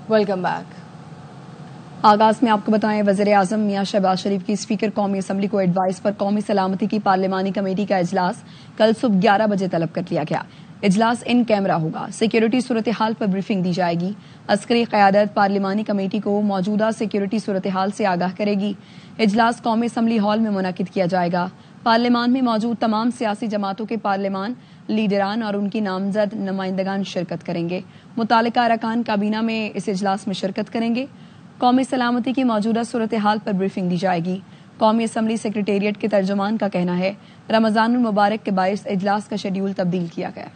Welcome back. آغاز میں آپ کو بتائیں، وزیر اعظم میاں شہباز شریف کی اسپیکر قومی اسمبلی کو ایڈوائز پر قومی سلامتی کی پارلیمانی کمیٹی کا اجلاس کل صبح 11 بجے طلب کر لیا گیا۔ اجلاس ان کیمرہ ہوگا۔ سیکیورٹی صورتحال پر بریفنگ دی جائے گی۔ عسکری قیادت پارلیمانی کمیٹی کو موجودہ سیکیورٹی صورتحال سے آگاہ کرے گی۔ اجلاس قومی اسمبلی ہال میں منعقد کیا جائے گا۔ پارلیمان میں موجود تمام سیاسی جماعتوں کے پارلیمان لیڈران اور ان کی نامزد نمائندگان شرکت کریں گے۔ متعلقہ ارکان کابینہ میں اس اجلاس میں شرکت کریں گے۔ قومی سلامتی کی موجودہ صورتحال پر بریفنگ دی جائے گی۔ قومی اسمبلی سیکریٹریٹ کے ترجمان کا کہنا ہے رمضان المبارک کے باعث اجلاس کا شیڈیول تبدیل کیا گیا۔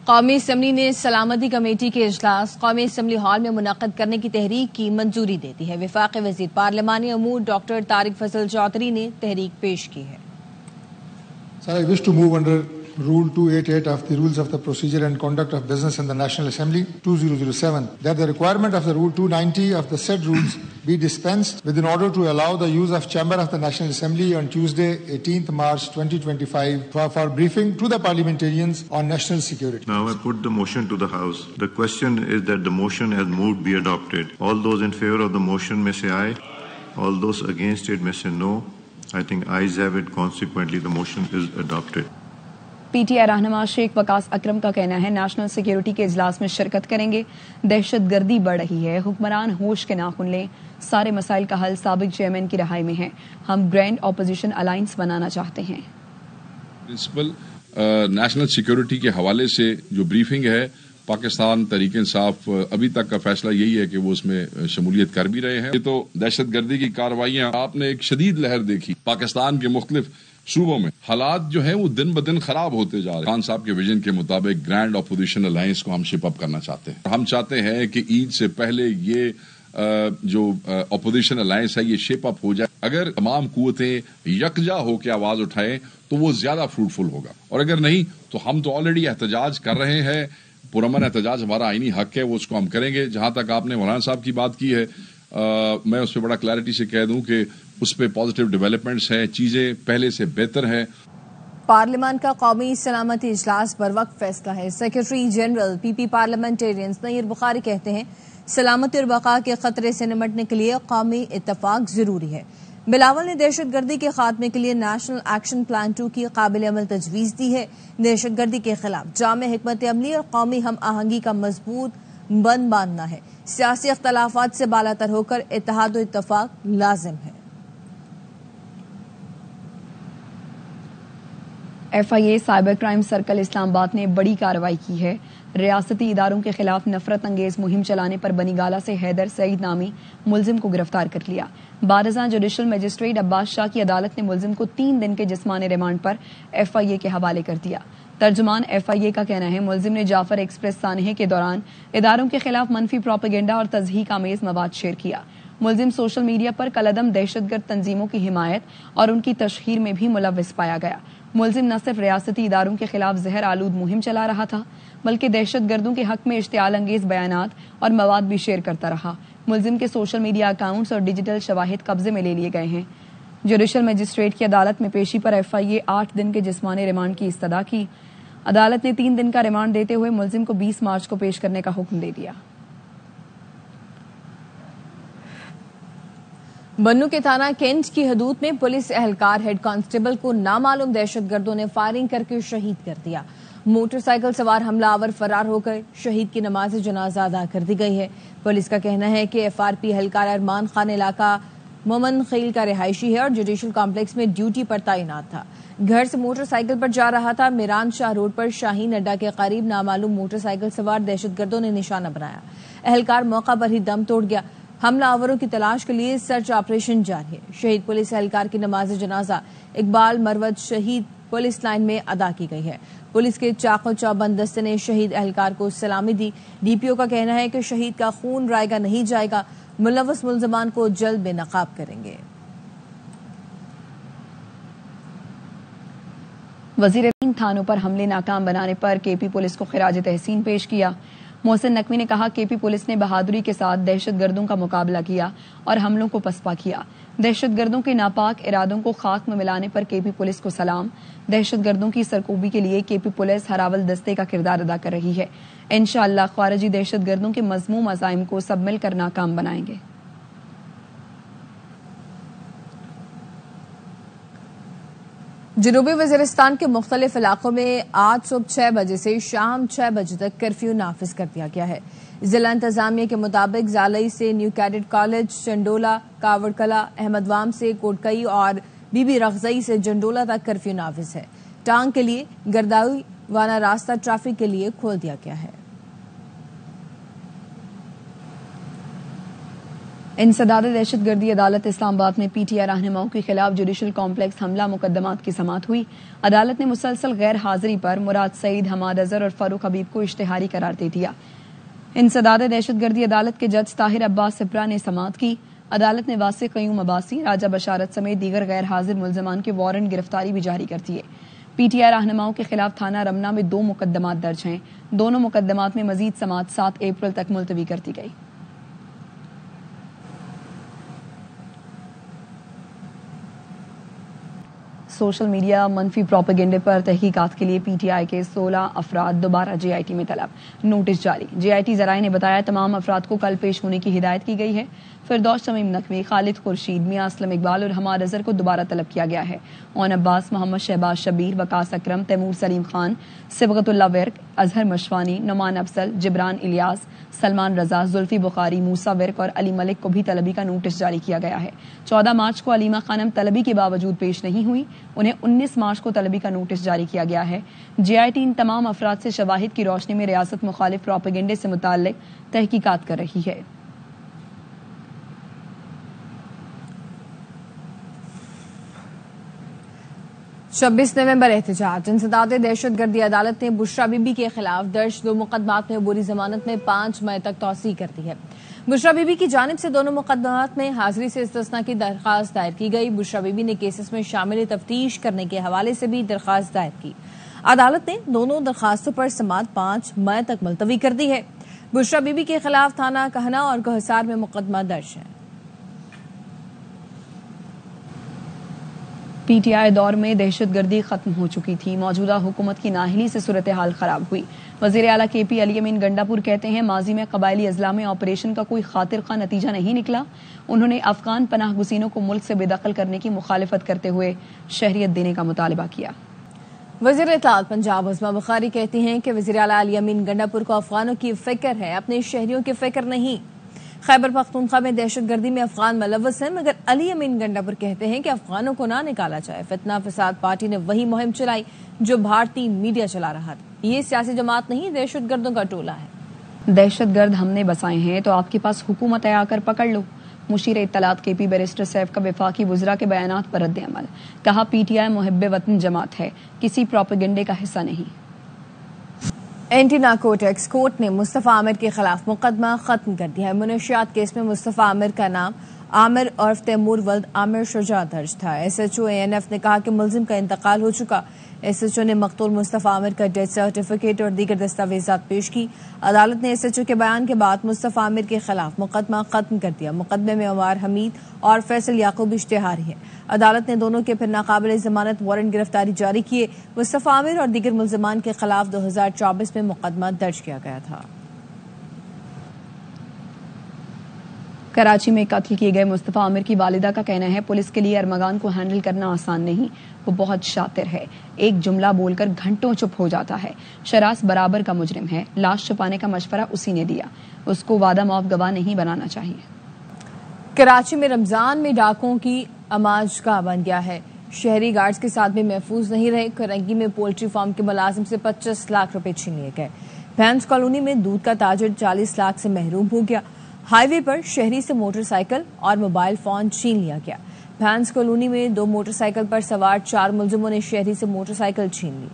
قومی اسمبلی نے سلامتی کمیٹی کے اجلاس قومی اسمبلی ہال میں منعقد کرنے کی تحریک کی منظوری دے دی ہے۔ وفاقی وزیر پارلیمانی امور ڈاکٹر طارق فضل چودھری نے تحریک پیش کی ہے۔ Sir, I wish to move under Rule 288 of the Rules of the Procedure and Conduct of Business in the National Assembly 2007 that the requirement of the Rule 290 of the said rules be dispensed with in order to allow the use of Chamber of the National Assembly on Tuesday 18th March 2025 for briefing to the parliamentarians on national security. Now I put the motion to the House. The question is that the motion as moved be adopted. All those in favor of the motion may say aye. All those against it may say no. I think ayes have it. Consequently, the motion is adopted. P T I رہنما شیخ وقاص اکرم کا کہنا ہے national security کے اجلاس میں شرکت کریں گے۔ دہشت گردی بڑھ رہی ہے، حکمران ہوش کے ناخن لیں۔ سارے مسائل کا حل سابق چیئرمین کی رہائی میں ہے۔ ہم گرینڈ اپوزیشن الائنس بنانا چاہتے ہیں۔ پرنسپل نیشنل سیکیورٹی کے حوالے سے جو بریفنگ ہے، پاکستان تحریک انصاف ابھی تک کا فیصلہ یہی ہے کہ وہ اس میں شمولیت کر بھی رہے ہیں۔ یہ تو دہشت گردی کی کارروائیاں آپ نے ایک شدید لہر دیکھی پاکستان کے مختلف صوبوں میں۔ حالات جو ہیں وہ دن بدن خراب ہوتے جا رہے ہیں۔ خان صاحب کے ویژن کے مطابق گرینڈ اپوزیشن الائنس کو ہم شپ اپ کرنا چاہتے ہیں۔ ہم چاہتے ہیں کہ عید سے پہلے یہ جو اپوزیشن الائنس ہے یہ شیپ اپ ہو جائے۔ اگر تمام قوتیں یکجا ہو کے آواز اٹھائیں تو وہ زیادہ فروٹفل ہوگا، اور اگر نہیں تو ہم تو آلریڈی احتجاج کر رہے ہیں۔ پرامن احتجاج ہمارا آئینی حق ہے، وہ اس کو ہم کریں گے۔ جہاں تک آپ نے مولانا صاحب کی بات کی ہے، میں اس پہ بڑا کلیئرٹی سے کہہ دوں کہ اس پہ پازیٹیو ڈیولپمنٹس ہیں، چیزیں پہلے سے بہتر ہیں۔ پارلیمان کا قومی سلامتی اجلاس بر وقت فیصلہ ہے۔ سیکرٹری جنرل پی پی پارلیمنٹیرینز نیر بخاری کہتے ہیں سلامتی اور بقا کے خطرے سے نمٹنے کے لیے قومی اتفاق ضروری ہے۔ بلاول نے دہشت گردی کے خاتمے کے لیے نیشنل ایکشن پلان 2 کی قابل عمل تجویز دی ہے۔ دہشت گردی کے خلاف جامع حکمت عملی اور قومی ہم آہنگی کا مضبوط بند باندھنا ہے۔ سیاسی اختلافات سے بالاتر ہو کر اتحاد و اتفاق لازم ہے۔ F I A cyber crime circle اسلام آباد نے بڑی کارروائی کی ہے۔ ریاستی اداروں کے خلاف نفرت انگیز مہم چلانے پر بنی گالہ سے حیدر سعید نامی ملزم کو گرفتار کر لیا۔ بارزاں جوڈیشل مجسٹریٹ عباس شاہ کی عدالت نے ملزم کو 3 دن کے جسمانی ریمانڈ پر ایف آئی اے کے حوالے کر دیا۔ ترجمان ایف آئی اے کا کہنا ہے ملزم نے جعفر ایکسپریس سانحے کے دوران اداروں کے خلاف منفی پروپیگنڈا اور تضحیک آمیز مواد شیئر کیا۔ ملزم سوشل میڈیا پر کالعدم دہشت گرد تنظیموں کی حمایت اور ان کی تشہیر میں بھی ملوث پایا گیا۔ ملزم نہ صرف ریاستی اداروں کے خلاف زہر آلود مہم چلا رہا تھا بلکہ دہشت گردوں کے حق میں اشتعال انگیز بیانات اور مواد بھی شیئر کرتا رہا۔ ملزم کے سوشل میڈیا اکاؤنٹس اور ڈیجیٹل شواہد قبضے میں لے لیے گئے ہیں۔ جوڈیشل مجسٹریٹ کی عدالت میں پیشی پر ایف آئی اے 8 دن کے جسمانی ریمانڈ کی استدعا کی۔ عدالت نے 3 دن کا ریمانڈ دیتے ہوئے ملزم کو 20 مارچ کو پیش کرنے کا حکم دے دیا۔ بنوں کے تھانہ کینٹ کی حدود میں پولیس اہلکار ہیڈ کانسٹیبل کو نامعلوم دہشت گردوں نے فائرنگ کر کے شہید کر دیا۔ موٹر سائیکل سوار حملہ آور فرار ہو کر شہید کی نماز جنازہ ادا کر دی گئی ہے۔ پولیس کا کہنا ہے کہ ایف آر پی اہلکار ارمان خان علاقہ مومن خیل کا رہائشی ہے اور جوڈیشل کمپلیکس میں ڈیوٹی پر تعینات تھا۔ گھر سے موٹر سائیکل پر جا رہا تھا۔ میران شاہ روڈ پر شاہین اڈا کے قریب نامعلوم موٹر سائیکل سوار دہشت گردوں نے نشانہ بنایا۔ اہلکار موقع پر ہی دم توڑ گیا۔ حملہ آوروں کی تلاش کے لیے سرچ آپریشن جاری ہے۔ شہید پولیس اہلکار کی نماز جنازہ اقبال مروت شہید پولیس لائن میں ادا کی گئی ہے۔ پولیس کے چاقو چوبند دستے نے شہید اہلکار کو سلامی دی۔ ڈی پی او کا کہنا ہے کہ شہید کا خون رائے گا نہیں جائے گا، ملوث ملزمان کو جلد بے نقاب کریں گے۔ وزیر 3 تھانوں پر حملے ناکام بنانے پر کے پی پولیس کو خراج تحسین پیش کیا۔ محسن نقوی نے کہا کے پی پولیس نے بہادری کے ساتھ دہشت گردوں کا مقابلہ کیا اور حملوں کو پسپا کیا۔ دہشت گردوں کے ناپاک ارادوں کو خاک میں ملانے پر کے پی پولیس کو سلام. دہشت گردوں کی سرکوبی کے لیے کے پی پولیس ہراول دستے کا کردار ادا کر رہی ہے. انشاءاللہ خارجی دہشت گردوں کے مذموم عزائم کو سب مل کر ناکام بنائیں گے. جنوبی وزیرستان کے مختلف علاقوں میں آج صبح 6 بجے سے شام 6 بجے تک کرفیو نافذ کر دیا گیا ہے. ضلع انتظامیہ کے مطابق زالئی سے نیو کیڈٹ کالج، چنڈولا، کاوڑ کلا، احمد وام سے کوٹکئی اور بی بی رغزئی سے جنڈولا تک کرفیو نافذ ہے. ٹانگ کے لیے گرداوی وانا راستہ ٹریفک کے لیے کھول دیا گیا ہے. انسداد دہشت گردی عدالت اسلام آباد میں پی ٹی آئی رہنماؤں کے خلاف جوڈیشل کمپلیکس حملہ مقدمات کی سماعت ہوئی. عدالت نے مسلسل غیر حاضری پر مراد سعید، حماد اظہر اور فاروق حبیب کو اشتہاری قرار دے دیا. انسداد دہشت گردی عدالت کے جج طاہر عباس سپرا نے سماعت کی. عدالت نے واسع قیوم عباسی، راجہ بشارت سمیت دیگر غیر حاضر ملزمان کے وارنٹ گرفتاری بھی جاری کر دیے. پی ٹی آئی رہنماؤں کے خلاف تھانہ رمنا میں 2 مقدمات درج ہیں. دونوں مقدمات میں مزید سماعت 7 اپریل تک ملتوی کر دی گئی. سوشل میڈیا منفی پروپیگنڈے پر تحقیقات کے لیے پی ٹی آئی کے 16 افراد دوبارہ جے آئی ٹی میں طلب. نوٹس جاری. جے آئی ٹی ذرائع نے بتایا تمام افراد کو کل پیش ہونے کی ہدایت کی گئی ہے. فردوس شمیم نقوی، خالد خورشید، میاں اسلم اقبال اور حماد اظہر کو دوبارہ طلب کیا گیا ہے. اون عباس، محمد شہباز شبیر، وقاص اکرم، تیمور سلیم خان، صبغت اللہ ورک، اظہر مشوانی، نعمان افضل، جبران الیاس، سلمان رضا، زلفی بخاری، موسیٰ ورک اور علی ملک کو بھی طلبی کا نوٹس جاری کیا گیا ہے. 14 مارچ کو علیمہ خانم طلبی کے باوجود پیش نہیں ہوئی. انہیں 19 مارچ کو طلبی کا نوٹس جاری کیا گیا ہے. جے آئی ٹی ان تمام افراد سے شواہد کی روشنی میں ریاست مخالف پروپیگنڈے سے متعلق تحقیقات کر رہی ہے. چھبیس نومبر احتجاج. انسداد دہشت گردی عدالت نے بشرا بی بی کے خلاف درج 2 مقدمات میں عبوری ضمانت میں 5 مئی تک توسیع کر دی ہے. بشرا بی بی کی جانب سے دونوں مقدمات میں حاضری سے استثناء کی درخواست دائر کی گئی. بشرا بی بی نے کیسز میں شامل تفتیش کرنے کے حوالے سے بھی درخواست دائر کی. عدالت نے دونوں درخواستوں پر سماعت 5 مئی تک ملتوی کر دی ہے. بشرا بی بی کے خلاف تھانہ کہنا اور کوہسار میں مقدمہ درج ہے. پی ٹی آئی دور میں دہشت گردی ختم ہو چکی تھی. موجودہ حکومت کی نااہلی سے صورتحال خراب ہوئی. وزیر اعلیٰ کے پی علی امین گنڈاپور کہتے ہیں ماضی میں قبائلی اضلاع میں آپریشن کا کوئی خاطر خواہ نتیجہ نہیں نکلا. انہوں نے افغان پناہ گزینوں کو ملک سے بے دخل کرنے کی مخالفت کرتے ہوئے شہریت دینے کا مطالبہ کیا. وزیر اطلاعات پنجاب عظمیٰ بخاری کہتی ہیں کہ وزیر اعلیٰ علی امین گنڈاپور کو افغانوں کی فکر ہے، اپنے شہریوں کی فکر نہیں. خیبر پختونخوا میں دہشت گردی میں افغان ملوث ہیں، مگر علی امین گنڈاپور کہتے ہیں کہ افغانوں کو نہ نکالا جائے. فتنہ فساد پارٹی نے وہی مہم چلائی جو بھارتی میڈیا چلا رہا تھا. یہ سیاسی جماعت نہیں، دہشت گردوں کا ٹولہ ہے. دہشت گرد ہم نے بسائے ہیں تو آپ کے پاس حکومت ہے، آ کر پکڑ لو. مشیر اطلاعات کے پی بیرسٹر سیف کا وفاقی وزراء کے بیانات پر رد عمل. کہا پی ٹی آئی محب وطن جماعت ہے، کسی پروپیگنڈے کا حصہ نہیں. اینٹی نارکوٹکس کورٹ نے مصطفیٰ عامر کے خلاف مقدمہ ختم کر دیا ہے. منشیات کیس میں مصطفیٰ عامر کا نام عامر عرف تیمور ولد عامر شجاع درج تھا. ایس ایچ او اے این ایف نے کہا کہ ملزم کا انتقال ہو چکا. ایس ایچ او نے مقتول مصطفیٰ عامر کا ڈیتھ سرٹیفکیٹ اور دیگر دستاویزات پیش کی. عدالت نے ایس ایچ او کے بیان کے بعد مصطفیٰ عامر کے خلاف مقدمہ ختم کر دیا. مقدمے میں عمار حمید اور فیصل یعقوب اشتہاری ہیں. عدالت نے دونوں کے پھر ناقابل ضمانت وارنٹ گرفتاری جاری کیے. مصطفیٰ عامر اور دیگر ملزمان کے خلاف 2024 میں مقدمہ درج کیا گیا تھا. کراچی میں قتل کیے گئے مصطفیٰ عامر کی والدہ کا کہنا ہے پولیس کے لیے ارمغان کو ہینڈل کرنا آسان نہیں. وہ بہت شاطر ہے، ایک جملہ بول کر گھنٹوں چپ ہو جاتا ہے. شراس برابر کا مجرم ہے. لاش چھپانے کا مشورہ اسی نے دیا. اس کو وعدہ معاف گواہ نہیں بنانا چاہیے. کراچی میں رمضان میں ڈاکوں کی اماج گاہ بن گیا ہے. شہری گارڈز کے ساتھ بھی محفوظ نہیں رہے. کرنگی میں پولٹری فارم کے ملازم سے 25 لاکھ روپے چھین لیے گئے. بھینس کالونی میں دودھ کا تاجر 40 لاکھ سے محروم ہو گیا. ہائی وے پر شہری سے موٹر سائیکل اور موبائل فون چھین لیا گیا. بھینس کالونی میں 2 موٹر سائیکل پر سوار 4 ملزموں نے شہری سے موٹر سائیکل چھین لی.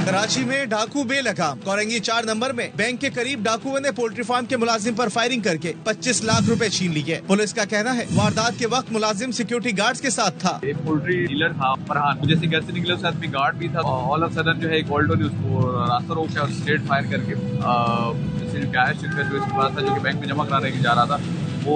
کراچی میں ڈاکو بے لگام. کورنگی 4 نمبر میں بینک کے قریب ڈاکوؤں نے پولٹری فارم کے ملازم پر فائرنگ کر کے 25 لاکھ روپے چھین لیے. پولیس کا کہنا ہے واردات کے وقت ملازم سیکیورٹی گارڈز کے ساتھ تھا. ایک پولٹری ڈیلر تھا فرحان، جیسے گھر سے نکلے اس کے ساتھ بھی گارڈ بھی تھا. آل آف سڈن جو ہے ایک آلٹو نے اس کو راستہ روک کے اسٹریٹ فائر کر کے کیش جو اس کے پاس تھا جو کہ بینک میں جمع کرانے کے جا رہا تھا وہ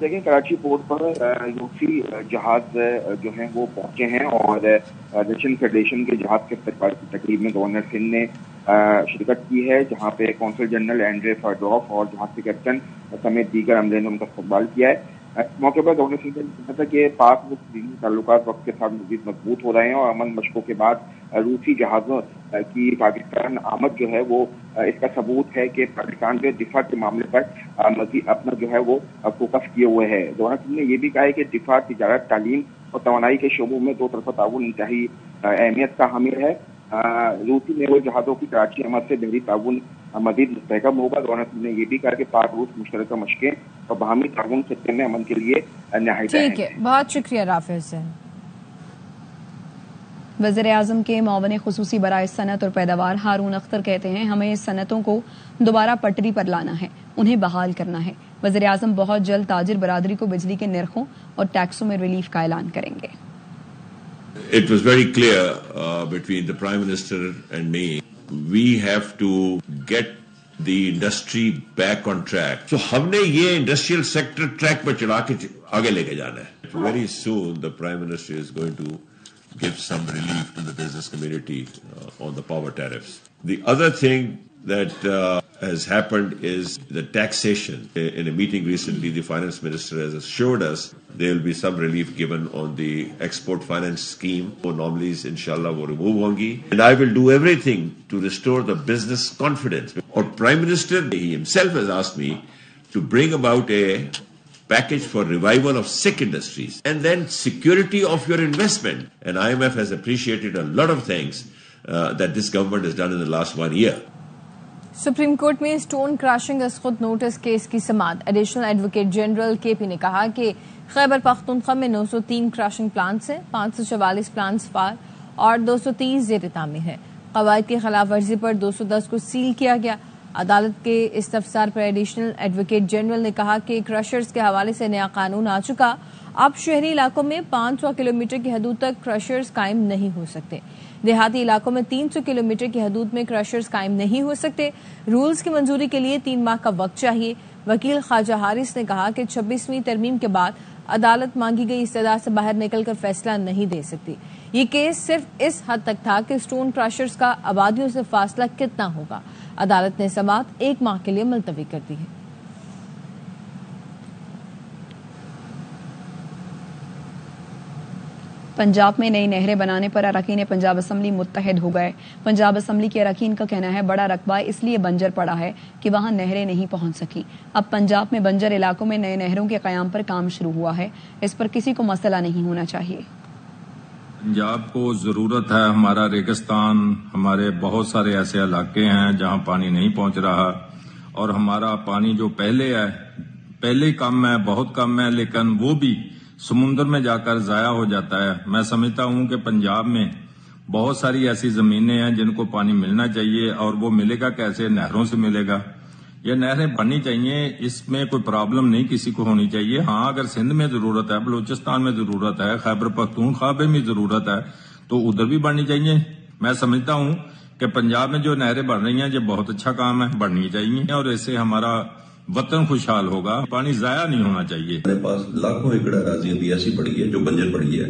دیکھیں کراچی پورٹ پر روسی جہاز جو ہیں وہ پہنچے ہیں اور رشین فیڈریشن کے جہاز کے استقبال کی تقریب میں گورنر سندھ نے شرکت کی ہے، جہاں پہ کونسل جنرل اینڈرے فارڈروف اور جہاز کے کیپٹن سمیت دیگر عملے نے ان کا استقبال کیا ہے۔ اس موقع پر گورنر سندھ نے کہا تھا کہ پاک روس تعلقات وقت کے ساتھ مزید مضبوط ہو رہے ہیں اور امن مشقوں کے بعد روسی جہازوں کی پاکستان آمد جو ہے وہ اس کا ثبوت ہے کہ پاکستان جو دفاع کے معاملے پر مزید اپنا جو ہے وہ فوکس کیے ہوئے ہے۔ گورنر سندھ نے یہ بھی کہا ہے کہ دفاع، تجارت، تعلیم اور توانائی کے شعبوں میں دو طرفہ تعاون انتہائی اہمیت کا حامل ہے۔ روسی نیول جہازوں کی کراچی آمد سے بحری تعاون مزید مستحکم ہوگا۔ گورنر سندھ نے یہ بھی کہا کہ پاک روس مشترکہ مشقیں اور باہمی تعاون خطے میں امن کے لیے نہایت اہم ہے۔ ٹھیک ہے، بہت شکریہ رافع حسین۔ وزیر اعظم کے معاون خصوصی برائے صنعت اور پیداوار ہارون اختر کہتے ہیں ہمیں صنعتوں کو دوبارہ پٹری پر لانا ہے، انہیں بحال کرنا ہے۔ وزیر اعظم بہت جلد تاجر برادری کو بجلی کے نرخوں اور ٹیکسوں میں ریلیف کا اعلان کریں گے۔ It was very clear between the Prime Minister and me, we have to get the industry back on track. So ہم نے یہ انڈسٹریل سیکٹر ٹریک پر چلا کے آگے لے کے جانا ہے۔ Very soon the Prime Minister is going to give some relief to the business community on the power tariffs. The other thing that has happened is the taxation. In a meeting recently, the finance minister has assured us there will be some relief given on the export finance scheme. Wo anomalies inshallah wo remove hongi, and I will do everything to restore the business confidence. Or Prime Minister he himself has asked me to bring about a package for revival of sick industries and then security of your investment. And IMF has appreciated a lot of things that this government has done in the last 1 year. Supreme court میں stone کراشنگ از خود notice case کی سماعت۔ Additional advocate general کے پی نے کہا کہ خیبر پختونخوا میں 903 کراشنگ plants ہیں، 544 پلانٹس فعال اور 230 زیر تعمیر ہیں۔ قواعد کی خلاف ورزی پر 210 کو سیل کیا گیا۔ عدالت کے استفسار پر ایڈیشنل ایڈوکیٹ جنرل نے کہا کہ کرشرز کے حوالے سے نیا قانون آ چکا، اب شہری علاقوں میں 500 کلومیٹر کی حدود تک کرشرز قائم نہیں ہو سکتے، دیہاتی علاقوں میں 300 کلومیٹر کی حدود میں کرشرز قائم نہیں ہو سکتے۔ رولز کی منظوری کے لیے 3 ماہ کا وقت چاہیے۔ وکیل خواجہ حارث نے کہا کہ 26ویں ترمیم کے بعد عدالت مانگی گئی استدعا سے باہر نکل کر فیصلہ نہیں دے سکتی۔ یہ کیس صرف اس حد تک تھا کہ اسٹون کراشرز کا آبادیوں سے فاصلہ کتنا ہوگا۔ عدالت نے سماعت 1 ماہ کے لیے ملتوی کر دی ہے۔ پنجاب میں نئی نہریں بنانے پر اراکین پنجاب اسمبلی متحد ہو گئے۔ پنجاب اسمبلی کے اراکین کا کہنا ہے بڑا رقبہ اس لیے بنجر پڑا ہے کہ وہاں نہریں نہیں پہنچ سکی۔ اب پنجاب میں بنجر علاقوں میں نئے نہروں کے قیام پر کام شروع ہوا ہے، اس پر کسی کو مسئلہ نہیں ہونا چاہیے۔ پنجاب کو ضرورت ہے، ہمارا ریگستان، ہمارے بہت سارے ایسے علاقے ہیں جہاں پانی نہیں پہنچ رہا، اور ہمارا پانی جو پہلے کم ہے، بہت کم ہے، لیکن وہ بھی سمندر میں جا کر ضائع ہو جاتا ہے۔ میں سمجھتا ہوں کہ پنجاب میں بہت ساری ایسی زمینیں ہیں جن کو پانی ملنا چاہیے، اور وہ ملے گا کیسے؟ نہروں سے ملے گا۔ یہ نہریں بننی چاہیے، اس میں کوئی پرابلم نہیں کسی کو ہونی چاہیے۔ ہاں اگر سندھ میں ضرورت ہے، بلوچستان میں ضرورت ہے، خیبر پختونخوا میں بھی ضرورت ہے تو ادھر بھی بننی چاہیے۔ میں سمجھتا ہوں کہ پنجاب میں جو نہریں بن رہی ہیں یہ بہت اچھا کام ہے، بڑھنی چاہیے، اور اس سے ہمارا وطن خوشحال ہوگا۔ پانی ضائع نہیں ہونا چاہیے۔ ہمارے پاس لاکھوں ایکڑ اراضی ابھی ایسی پڑی ہے جو بنجر پڑی ہے،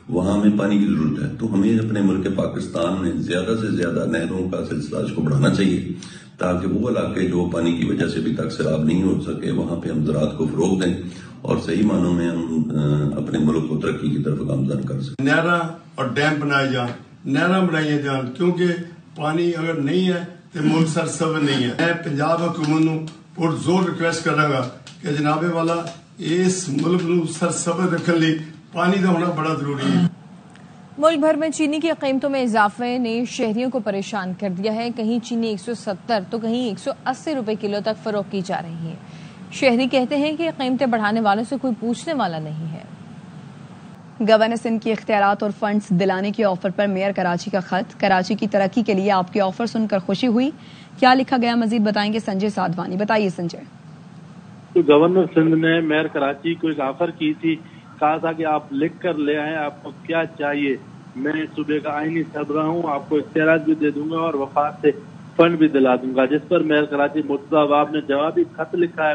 وہاں ہمیں پانی کی ضرورت ہے، تو ہمیں اپنے ملک پاکستان میں زیادہ سے زیادہ نہروں کا سلسلہ کو بڑھانا چاہیے، تاکہ وہ علاقے جو پانی کی وجہ سے ابھی تک سیلاب نہیں ہو سکے وہاں پہ ہم زراعت کو فروغ دیں اور صحیح معنوں میں ہم اپنے ملک کو ترقی کی طرف گامزن کر سکیں۔ نہراں اور ڈیم بنائے جان، نہراں بنائی جان، کیونکہ پانی اگر نہیں ہے تو ملک سرسبز نہیں ہے۔ میں پنجاب حکومت نو پر زور ریکویسٹ کراں گا کہ جناب والا اس ملک نو سرسبز رکھنے لئی پانی کا ہونا بڑا ضروری ہے۔ ملک بھر میں چینی کی قیمتوں میں اضافے نے شہریوں کو پریشان کر دیا ہے۔ کہیں چینی 170 تو کہیں 180 روپے کلو تک فروخت کی جا رہی ہے۔ شہری کہتے ہیں کہ قیمتیں بڑھانے والوں سے کوئی پوچھنے والا نہیں ہے۔ گورنر سندھ کی اختیارات اور فنڈز دلانے کے آفر پر میئر کراچی کا خط۔ کراچی کی ترقی کے لیے آپ کے آفر سن کر خوشی ہوئی، کیا لکھا گیا مزید بتائیں گے سنجے سادھوانی۔ بتائیے سنجے۔ تو گورنر سندھ نے میئر کراچی کو ایک آفر کی تھی، کہا تھا کہ آپ لکھ کر لے آئیں آپ کو کیا چاہیے، میں صوبے کا آئینی صدر ہوں، آپ کو اختیارات بھی دے دوں گا اور وفاق سے فنڈ بھی دلا دوں گا، جس پر میئر کراچی مرتضی عواب نے جوابی خط لکھا ہے